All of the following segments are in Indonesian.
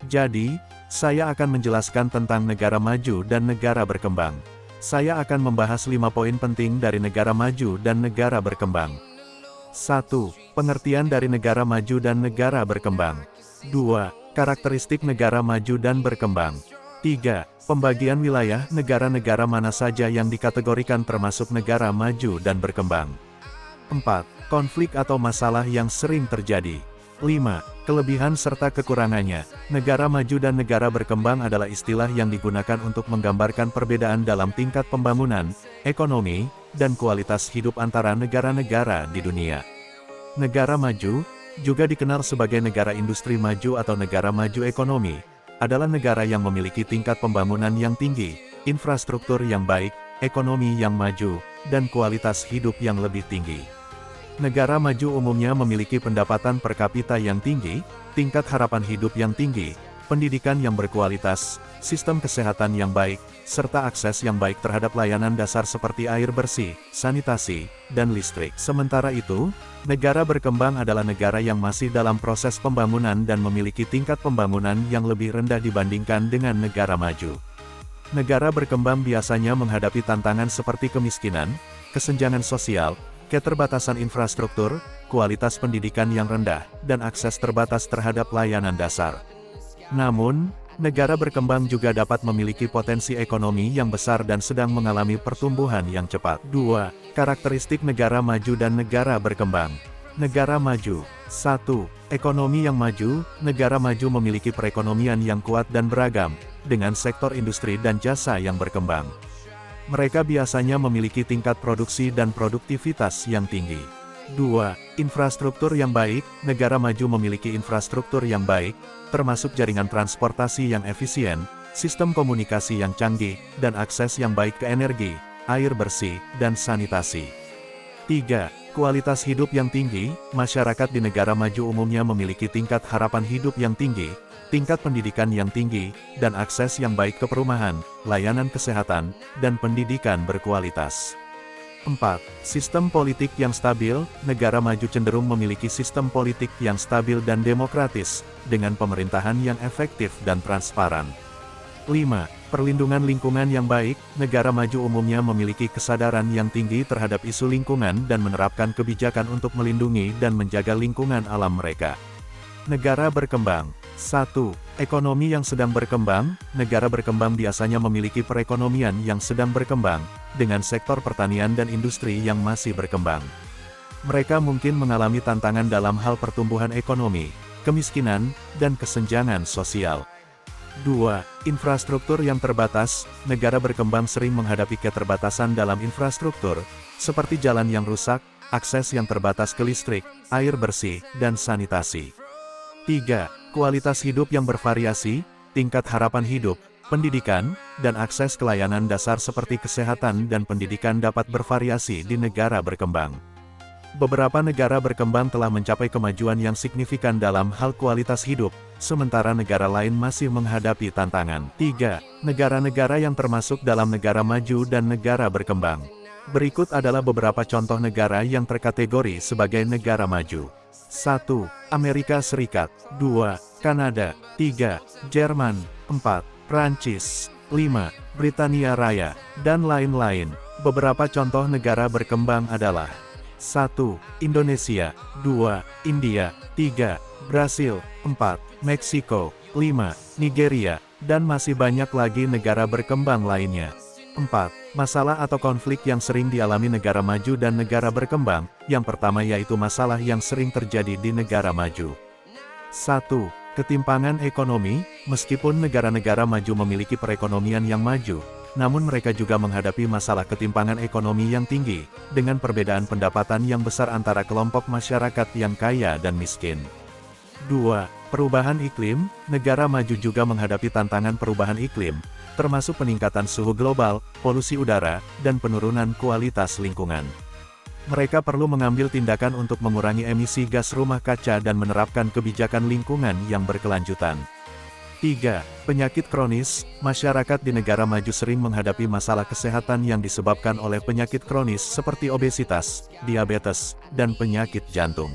Jadi, saya akan menjelaskan tentang negara maju dan negara berkembang. Saya akan membahas 5 poin penting dari negara maju dan negara berkembang. 1. Pengertian dari negara maju dan negara berkembang. 2. Karakteristik negara maju dan berkembang. 3. Pembagian wilayah negara-negara mana saja yang dikategorikan termasuk negara maju dan berkembang. 4. Konflik atau masalah yang sering terjadi. 5. Kelebihan serta kekurangannya. Negara maju dan negara berkembang adalah istilah yang digunakan untuk menggambarkan perbedaan dalam tingkat pembangunan, ekonomi, dan kualitas hidup antara negara-negara di dunia. Negara maju, juga dikenal sebagai negara industri maju atau negara maju ekonomi, adalah negara yang memiliki tingkat pembangunan yang tinggi, infrastruktur yang baik, ekonomi yang maju, dan kualitas hidup yang lebih tinggi. Negara maju umumnya memiliki pendapatan per kapita yang tinggi, tingkat harapan hidup yang tinggi, pendidikan yang berkualitas, sistem kesehatan yang baik, serta akses yang baik terhadap layanan dasar seperti air bersih, sanitasi, dan listrik. Sementara itu, negara berkembang adalah negara yang masih dalam proses pembangunan dan memiliki tingkat pembangunan yang lebih rendah dibandingkan dengan negara maju. Negara berkembang biasanya menghadapi tantangan seperti kemiskinan, kesenjangan sosial, keterbatasan infrastruktur, kualitas pendidikan yang rendah, dan akses terbatas terhadap layanan dasar. Namun, negara berkembang juga dapat memiliki potensi ekonomi yang besar dan sedang mengalami pertumbuhan yang cepat. 2. Karakteristik negara maju dan negara berkembang. Negara maju. 1. Ekonomi yang maju. Negara maju memiliki perekonomian yang kuat dan beragam, dengan sektor industri dan jasa yang berkembang. Mereka biasanya memiliki tingkat produksi dan produktivitas yang tinggi. 2. Infrastruktur yang baik. Negara maju memiliki infrastruktur yang baik, termasuk jaringan transportasi yang efisien, sistem komunikasi yang canggih, dan akses yang baik ke energi, air bersih, dan sanitasi. 3. Kualitas hidup yang tinggi. Masyarakat di negara maju umumnya memiliki tingkat harapan hidup yang tinggi, tingkat pendidikan yang tinggi, dan akses yang baik ke perumahan, layanan kesehatan, dan pendidikan berkualitas. 4. Sistem politik yang stabil. Negara maju cenderung memiliki sistem politik yang stabil dan demokratis, dengan pemerintahan yang efektif dan transparan. 5. Perlindungan lingkungan yang baik. Negara maju umumnya memiliki kesadaran yang tinggi terhadap isu lingkungan dan menerapkan kebijakan untuk melindungi dan menjaga lingkungan alam mereka. Negara berkembang. 1. Ekonomi yang sedang berkembang. Negara berkembang biasanya memiliki perekonomian yang sedang berkembang, dengan sektor pertanian dan industri yang masih berkembang. Mereka mungkin mengalami tantangan dalam hal pertumbuhan ekonomi, kemiskinan, dan kesenjangan sosial. 2. Infrastruktur yang terbatas. Negara berkembang sering menghadapi keterbatasan dalam infrastruktur, seperti jalan yang rusak, akses yang terbatas ke listrik, air bersih, dan sanitasi. 3. Kualitas hidup yang bervariasi. Tingkat harapan hidup, pendidikan, dan akses ke layanan dasar seperti kesehatan dan pendidikan dapat bervariasi di negara berkembang. Beberapa negara berkembang telah mencapai kemajuan yang signifikan dalam hal kualitas hidup, sementara negara lain masih menghadapi tantangan. 3. Negara-negara yang termasuk dalam negara maju dan negara berkembang. Berikut adalah beberapa contoh negara yang terkategori sebagai negara maju. 1. Amerika Serikat. 2. Kanada. 3. Jerman. 4. Prancis. 5. Britania Raya, dan lain-lain. Beberapa contoh negara berkembang adalah 1. Indonesia. 2. India. 3. Brasil. 4. Meksiko. 5. Nigeria, dan masih banyak lagi negara berkembang lainnya. 4. Masalah atau konflik yang sering dialami negara maju dan negara berkembang. Yang pertama yaitu masalah yang sering terjadi di negara maju. 1. Ketimpangan ekonomi. Meskipun negara-negara maju memiliki perekonomian yang maju, namun mereka juga menghadapi masalah ketimpangan ekonomi yang tinggi, dengan perbedaan pendapatan yang besar antara kelompok masyarakat yang kaya dan miskin. 2. Perubahan iklim. Negara maju juga menghadapi tantangan perubahan iklim, termasuk peningkatan suhu global, polusi udara, dan penurunan kualitas lingkungan. Mereka perlu mengambil tindakan untuk mengurangi emisi gas rumah kaca dan menerapkan kebijakan lingkungan yang berkelanjutan. 3. Penyakit kronis. Masyarakat di negara maju sering menghadapi masalah kesehatan yang disebabkan oleh penyakit kronis seperti obesitas, diabetes, dan penyakit jantung.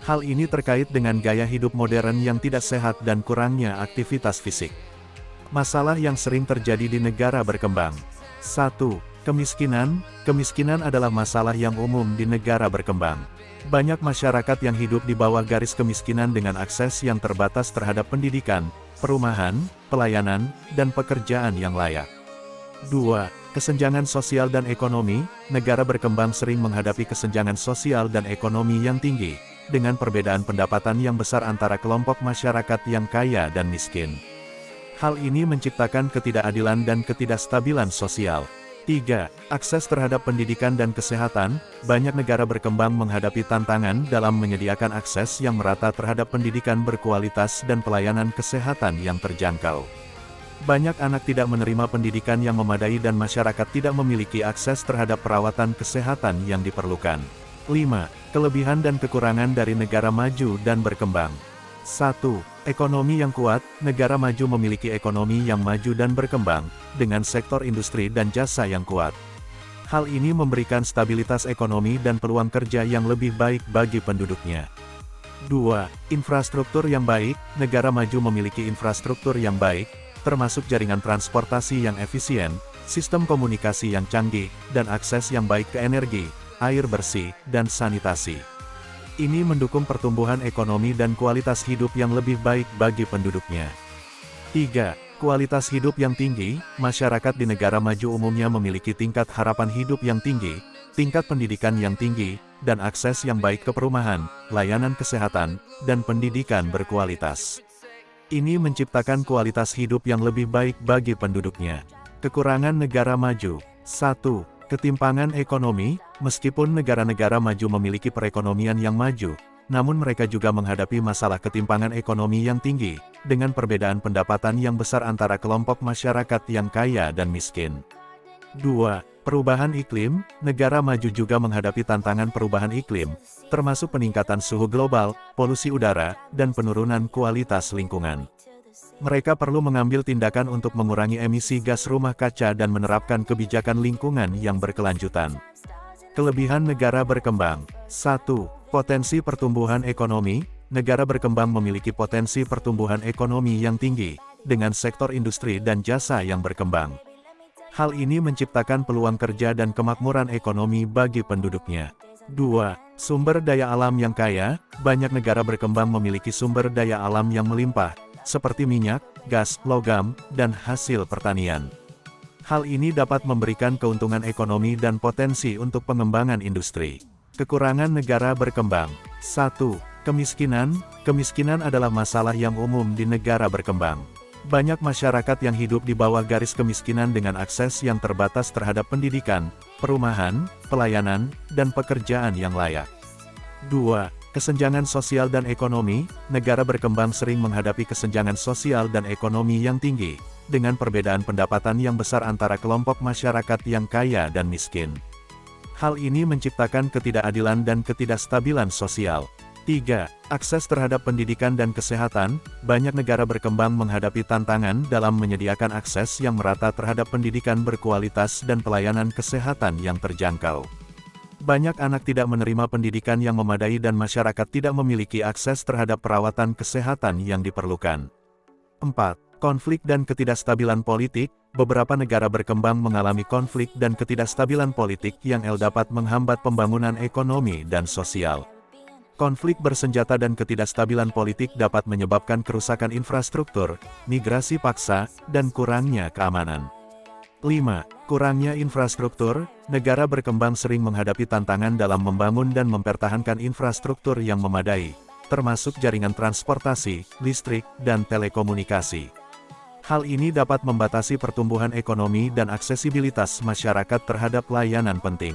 Hal ini terkait dengan gaya hidup modern yang tidak sehat dan kurangnya aktivitas fisik. Masalah yang sering terjadi di negara berkembang. 1. Kemiskinan. Kemiskinan adalah masalah yang umum di negara berkembang. Banyak masyarakat yang hidup di bawah garis kemiskinan dengan akses yang terbatas terhadap pendidikan, perumahan, pelayanan, dan pekerjaan yang layak. 2. Kesenjangan sosial dan ekonomi. Negara berkembang sering menghadapi kesenjangan sosial dan ekonomi yang tinggi, dengan perbedaan pendapatan yang besar antara kelompok masyarakat yang kaya dan miskin. Hal ini menciptakan ketidakadilan dan ketidakstabilan sosial. 3. Akses terhadap pendidikan dan kesehatan. Banyak negara berkembang menghadapi tantangan dalam menyediakan akses yang merata terhadap pendidikan berkualitas dan pelayanan kesehatan yang terjangkau. Banyak anak tidak menerima pendidikan yang memadai dan masyarakat tidak memiliki akses terhadap perawatan kesehatan yang diperlukan. 5. Kelebihan dan kekurangan dari negara maju dan berkembang. 1. Ekonomi yang kuat. Negara maju memiliki ekonomi yang maju dan berkembang, dengan sektor industri dan jasa yang kuat. Hal ini memberikan stabilitas ekonomi dan peluang kerja yang lebih baik bagi penduduknya. 2. Infrastruktur yang baik. Negara maju memiliki infrastruktur yang baik, termasuk jaringan transportasi yang efisien, sistem komunikasi yang canggih, dan akses yang baik ke energi, air bersih, dan sanitasi. Ini mendukung pertumbuhan ekonomi dan kualitas hidup yang lebih baik bagi penduduknya. 3. Kualitas hidup yang tinggi. Masyarakat di negara maju umumnya memiliki tingkat harapan hidup yang tinggi, tingkat pendidikan yang tinggi, dan akses yang baik ke perumahan, layanan kesehatan, dan pendidikan berkualitas. Ini menciptakan kualitas hidup yang lebih baik bagi penduduknya. Kekurangan negara maju. 1. Ketimpangan ekonomi. Meskipun negara-negara maju memiliki perekonomian yang maju, namun mereka juga menghadapi masalah ketimpangan ekonomi yang tinggi, dengan perbedaan pendapatan yang besar antara kelompok masyarakat yang kaya dan miskin. 2. Perubahan iklim. Negara maju juga menghadapi tantangan perubahan iklim, termasuk peningkatan suhu global, polusi udara, dan penurunan kualitas lingkungan. Mereka perlu mengambil tindakan untuk mengurangi emisi gas rumah kaca dan menerapkan kebijakan lingkungan yang berkelanjutan. Kelebihan negara berkembang. 1. Potensi pertumbuhan ekonomi. Negara berkembang memiliki potensi pertumbuhan ekonomi yang tinggi, dengan sektor industri dan jasa yang berkembang. Hal ini menciptakan peluang kerja dan kemakmuran ekonomi bagi penduduknya. 2. Sumber daya alam yang kaya. Banyak negara berkembang memiliki sumber daya alam yang melimpah, seperti minyak, gas, logam, dan hasil pertanian. Hal ini dapat memberikan keuntungan ekonomi dan potensi untuk pengembangan industri. Kekurangan negara berkembang. 1. Kemiskinan. Kemiskinan adalah masalah yang umum di negara berkembang. Banyak masyarakat yang hidup di bawah garis kemiskinan dengan akses yang terbatas terhadap pendidikan, perumahan, pelayanan, dan pekerjaan yang layak. 2. Kesenjangan sosial dan ekonomi. Negara berkembang sering menghadapi kesenjangan sosial dan ekonomi yang tinggi, dengan perbedaan pendapatan yang besar antara kelompok masyarakat yang kaya dan miskin. Hal ini menciptakan ketidakadilan dan ketidakstabilan sosial. 3. Akses terhadap pendidikan dan kesehatan. Banyak negara berkembang menghadapi tantangan dalam menyediakan akses yang merata terhadap pendidikan berkualitas dan pelayanan kesehatan yang terjangkau. Banyak anak tidak menerima pendidikan yang memadai dan masyarakat tidak memiliki akses terhadap perawatan kesehatan yang diperlukan. 4. Konflik dan ketidakstabilan politik. Beberapa negara berkembang mengalami konflik dan ketidakstabilan politik yang dapat menghambat pembangunan ekonomi dan sosial. Konflik bersenjata dan ketidakstabilan politik dapat menyebabkan kerusakan infrastruktur, migrasi paksa, dan kurangnya keamanan. 5. Kurangnya infrastruktur. Negara berkembang sering menghadapi tantangan dalam membangun dan mempertahankan infrastruktur yang memadai, termasuk jaringan transportasi, listrik, dan telekomunikasi. Hal ini dapat membatasi pertumbuhan ekonomi dan aksesibilitas masyarakat terhadap layanan penting.